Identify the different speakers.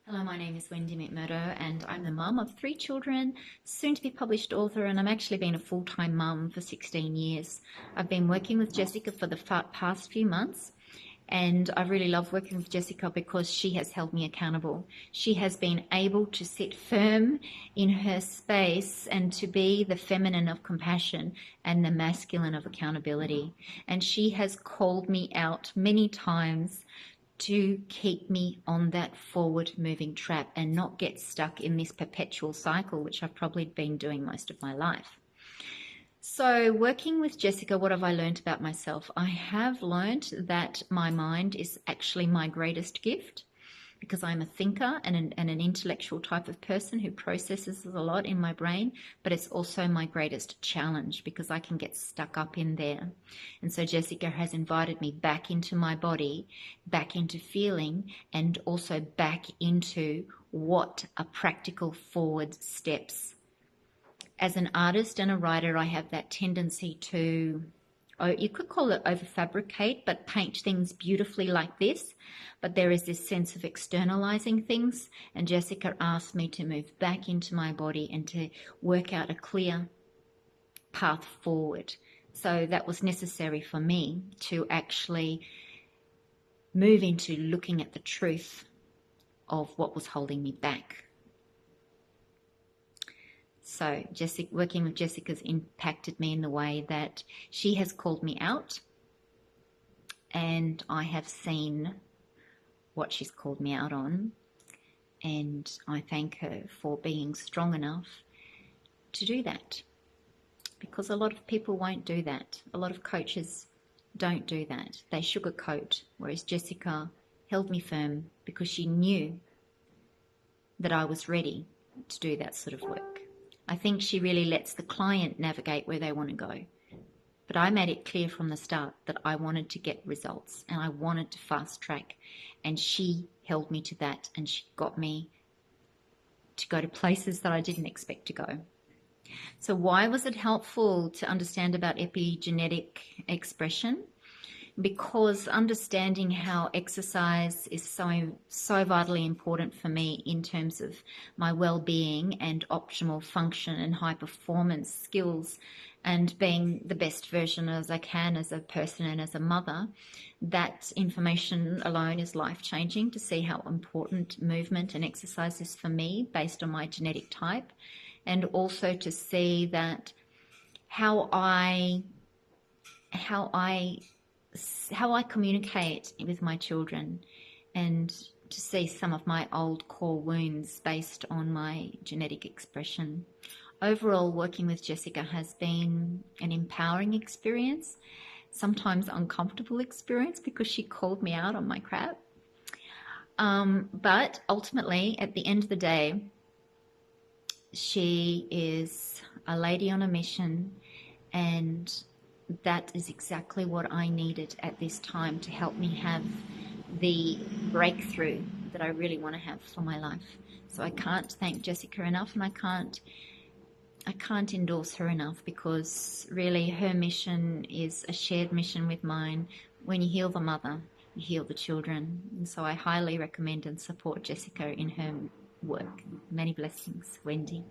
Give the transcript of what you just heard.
Speaker 1: Hello, my name is Wendy McMurdo, and I'm the mum of three children, soon to be published author, and I'm actually been a full-time mum for 16 years. I've been working with Jessica for the past few months, and I really love working with Jessica because she has held me accountable. She has been able to sit firm in her space and to be the feminine of compassion and the masculine of accountability. And she has called me out many times to keep me on that forward moving track and not get stuck in this perpetual cycle, which I've probably been doing most of my life. So, working with Jessica, what have I learned about myself? I have learned that my mind is actually my greatest gift because I'm a thinker and an intellectual type of person who processes a lot in my brain, but it's also my greatest challenge because I can get stuck up in there. And so Jessica has invited me back into my body, back into feeling, and also back into what are practical forward steps. As an artist and a writer, I have that tendency to, you could call it overfabricate, but paint things beautifully like this. But there is this sense of externalizing things. And Jessica asked me to move back into my body and to work out a clear path forward. So that was necessary for me to actually move into looking at the truth of what was holding me back. So working with Jessica's impacted me in the way that she has called me out, and I have seen what she's called me out on, and I thank her for being strong enough to do that, because a lot of people won't do that. A lot of coaches don't do that. They sugarcoat, whereas Jessica held me firm because she knew that I was ready to do that sort of work. I think she really lets the client navigate where they want to go. But I made it clear from the start that I wanted to get results and I wanted to fast track. And she held me to that, and she got me to go to places that I didn't expect to go. So why was it helpful to understand about epigenetic expression? Because understanding how exercise is so vitally important for me in terms of my well-being and optimal function and high performance skills and being the best version as I can as a person and as a mother, that information alone is life-changing, to see how important movement and exercise is for me based on my genetic type, and also to see that how I communicate with my children, and to see some of my old core wounds based on my genetic expression. Overall, working with Jessica has been an empowering experience, sometimes uncomfortable experience because she called me out on my crap. But ultimately, at the end of the day, she is a lady on a mission, and that is exactly what I needed at this time to help me have the breakthrough that I really want to have for my life. So I can't thank Jessica enough, and I can't endorse her enough, because really her mission is a shared mission with mine. When you heal the mother, you heal the children. And so I highly recommend and support Jessica in her work. Many blessings, Wendy.